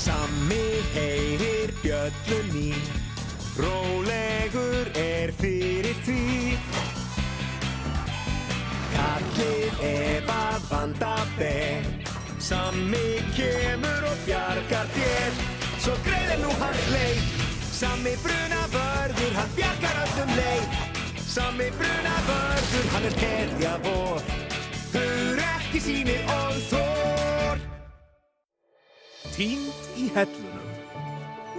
Sammi heyrir bjöllun mín, rólegur fyrir því. Kallið að vanda ber, Sammi kemur og bjargar þér. Svo greiðir nú hann leið, Sammi brunavörður, hann bjargar öllum leið. Sammi brunavörður, hann hetja vor, hugrekki sýnir og þor. Týnd í hellunum.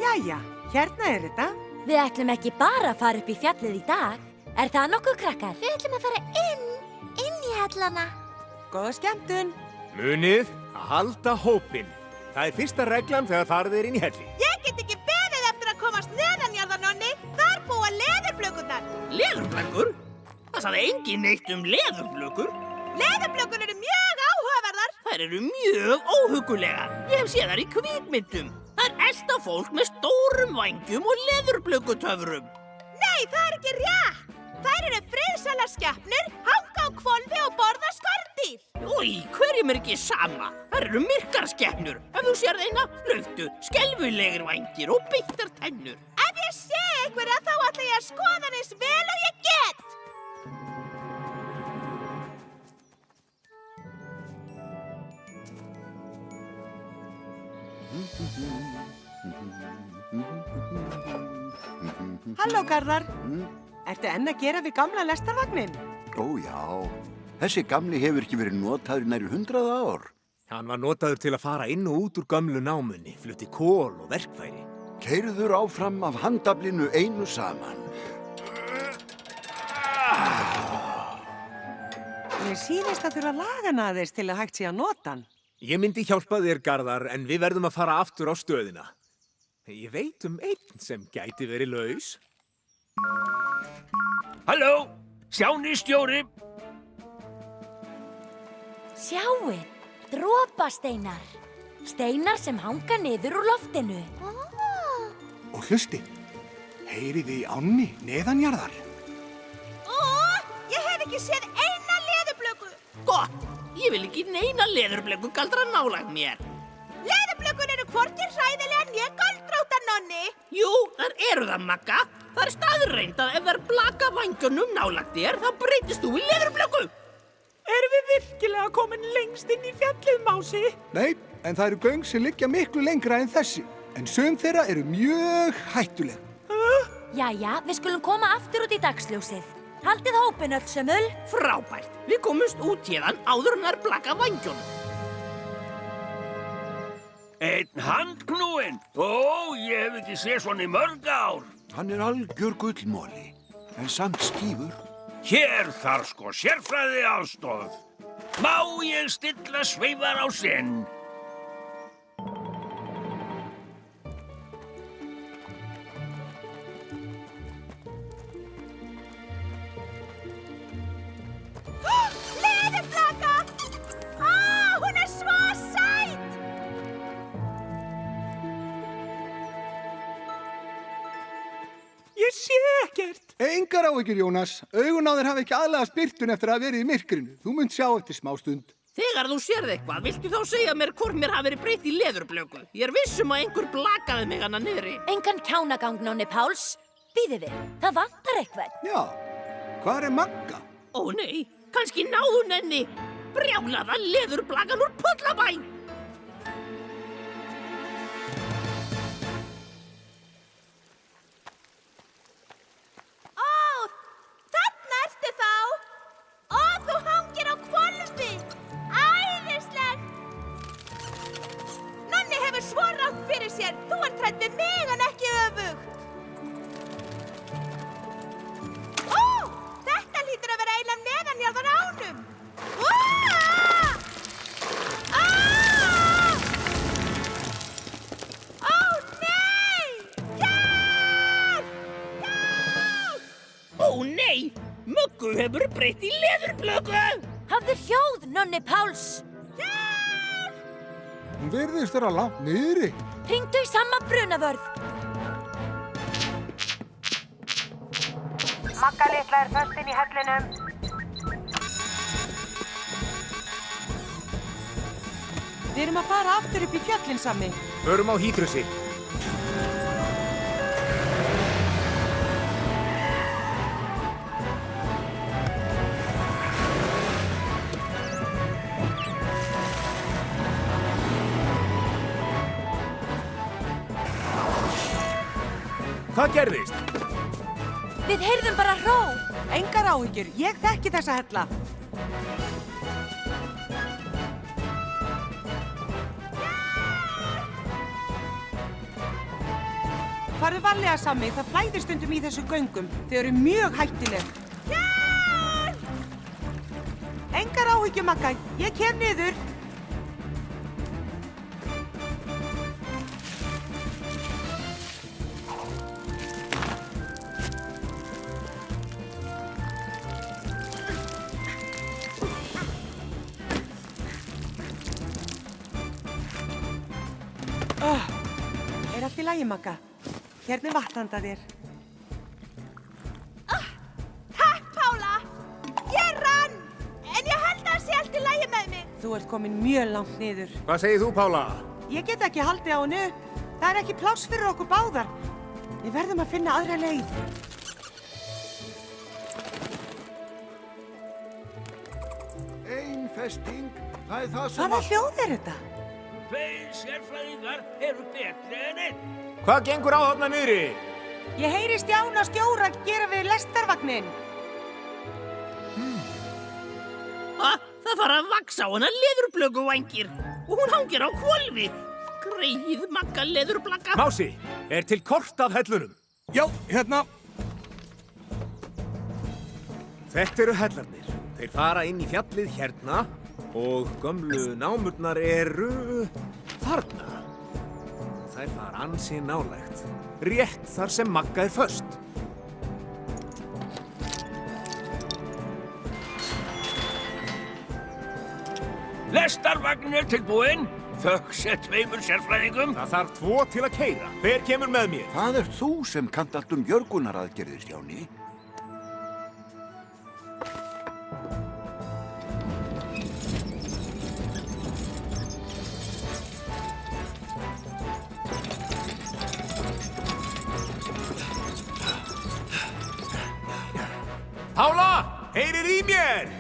Jæja, hérna þetta. Við ætlum ekki bara að fara upp í fjallið í dag. Er það nokkuð, krakkar? Við ætlum að fara inn í hellana. Góða skemmtun. Munið að halda hópinn. Það er fyrsta reglan þegar farið inn í helli. Ég get ekki beðið eftir að komast neðanjarðar, Nonni. Þar búa leðurblökurnar. Leðurblökur? Það sagði engin neitt leðurblökur. Leðurblökur eru mjög áhugaverðar. Þær eru mjög óhuggulegar. Ég hef séð þær í kvikmyndum. Þær elta fólk með stórum vængjum og leðurblökutöfrum. Nei, það er ekki rétt. Þær eru friðsælar skepnur, hanga á hvolfi og borða skordýr. Új, hverjum er ekki sama? Þær eru myrkar skepnur. Ef þú sérð eina, hlauptu, skelfilegir vængir og beittar tennur. Ef ég sé einhverja þá ætla ég að skoða hann eins vel og ég get. Halló, Garðar. Ertu enn að gera við gamla lestarvagnin? Ó já, þessi gamli hefur ekki verið notaður í nærri 100 ár. Hann var notaður til að fara inn og út úr gömlu námunni, flutti kol og verkfæri. Keyrður áfram af handaflinu einu saman. Mér sýnist að þurfa að laga hann aðeins til að hægt sé að nota hann. Ég myndi hjálpa þér, Garðar, en við verðum að fara aftur á stöðina. Ég veit einn sem gæti verið laus. Halló, Stjáni stjóri. Sjáið, dropasteinar. Steinar sem hanga niður úr loftinu. Og hlusti, heyrið þið í ánni neðanjarðar. Ég hef ekki séð eina leðurblöku. Gott, ég vil ekki neina leðurblöku galdra nálægt mér. Leðurblökur eru hvorki hræðilegar né göldróttar, Nonni. Jú, þær eru það, Magga. Það er staðreynd að ef þær blaka vængjunum nálægt þér, þá breytist þú í leðurblöku. Erum við virkilega komin lengst inn í fjallið, Mási? Nei, en það eru göng sem liggja miklu lengra en þessi. En sum þeirra eru mjög hættuleg. Jæja, við skulum koma aftur út í dagsljósið. Haldið hópinn öll sömul. Frábært. Við komumst út hérðan áður en þær blaka vængjunum. Einn handknúinn. Ó, ég hef ekki séð svona í mörg ár. Hann er algjör gullmoli, en samt stífur. Hér þarf sko sérfræði aðstoð. Má ég stilla sveifar á sinn? Leðurblaka! Hún er svo sæt! Ég sé ekkert. Engar áhyggjur, Jónas. Augun á þér hafa ekki aðlagast birtun eftir að hafa verið í myrkrinu. Þú munt sjá eftir smástund. Þegar þú sérð eitthvað, viltu þá segja mér hvort mér hafi verið breytt í leðurblöku? Ég er viss að einhver blakaði mig hana niðri. Engan kjánagang, Nonni Páls. Bíðið við, það vantar eitthvað. Já, hvar er Magga? Ó nei, kannski náðu henni. Brjálaða leðurblakan úr Pollabæ. Þarna ertu þá. Þú hangir á hvolfi. Æðislegt. Nonni hefur svo rangt fyrir sér. Þú ert hrædd við mig en ekki öfugt. Þetta hlýtur að vera ein af neðanjarðar ánum. Ó nei, Möggu hefur breytt í leðurblöku. Hafðu hljóð, Nonni Páls. Hún virðist vera langt niðri. Hringdu í sama brunavörð. Magga litla er föst inn í hellinum. Við erum að fara aftur upp í fjöllin, Sammi. Förum á Hýdrusi. Hvað gerðist? Við heyrðum bara hró. Engar áhyggjur, ég þekki þessa hella. Farðu varlega, Sammi, það flæðir stundum í þessu göngum. Þau eru mjög hættuleg. Hjálp! Engar áhyggjur, Magga, ég kem niður. Er allt í lagi, Magga? Hérna er vatn handa þér. Takk, Pála! Ég rann! En ég held að það sé allt í lagi með mig. Þú ert komin mjög langt niður. Hvað segir þú, Pála? Ég get ekki haldið á henni upp. Það er ekki pláss fyrir okkur báðar. Við verðum að finna aðra leið. Ein festing, það er það sem Hvaða hljóð er þetta? Tveir sérfræðingar eru betri en einn. Hvað gengur á þarna niðri? Ég heyri Stjána stjóra gera við lestarvagnin. Það fara að vaksa á hana leðurblökuvængir og hún hangir á hvolfi. Greið Magga leðurblaka. Mási, er til kort af hellunum? Já, hérna. Þetta eru hellarnir. Þeir fara inn í fjallið hérna og gömlu námurnar eru þarna. Þær fara ansi nálægt. Rétt þar sem Magga er föst. Lestarvagn er tilbúinn. Þökk sé tveimur sérfræðingum. Það þarf 2 til að keyra. Hver kemur með mér? Það er þú sem kannt allt björgunaraðgerðir, Stjáni. Pála, heyrir í mér!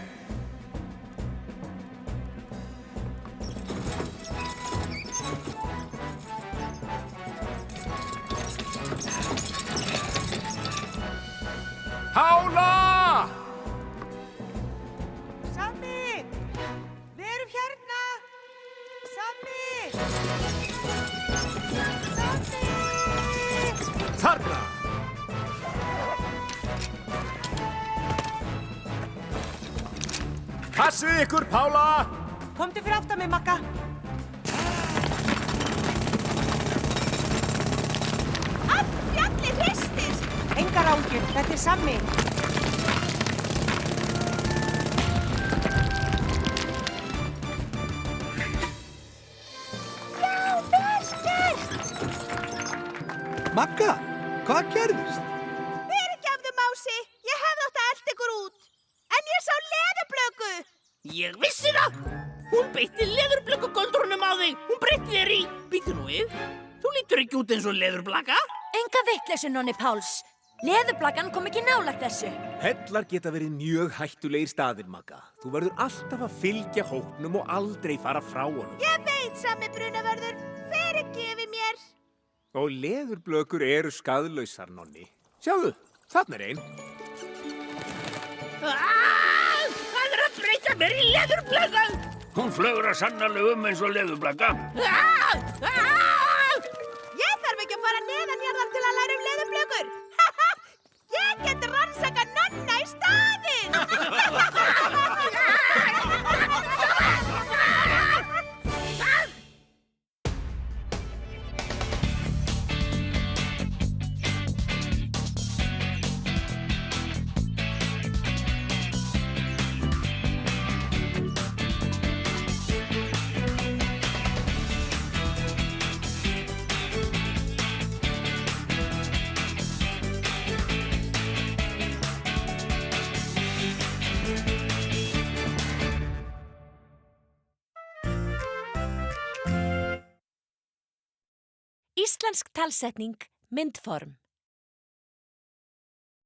Pála! Sammi! Við erum hérna! Sammi! Sammi! Þarna! Passið ykkur, Pála! Komdu fyrir aftan mig, Magga. Allt fjallið hristist. Engar áhyggjur, þetta er Sammi. Já, vel gert. Magga, hvað gerðist? Fyrirgefðu, Mási. Ég hefði átt að elta ykkur út. En ég sá leðurblöku. Ég vissi það! Hún beitti leðurblökugoldrunum á þig. Hún breytti þér í. Býttu nú við. Þú lítur ekki út eins og leðurblaka. Enga vitleysu, Nonni Páls. Leðurblakan kom ekki nálægt þessu. Hellar geta verið mjög hættulegir staðir, Magga. Þú verður alltaf að fylgja hópnum og aldrei fara frá honum. Ég veit, Sammi brunavörður. Fyrirgefi mér. Og leðurblökur eru skaðlausar, Nonni. Sjáðu, þarna er ein. Það er að breyta mér í leðurblaka. Hún flögur að sannarlega eins og leðurblaka. Ég þarf ekki að fara neðanjarðar til að læra leðurblökur. Ég get rannsakað Nonna í staðinn. Íslensk talsetning, myndform.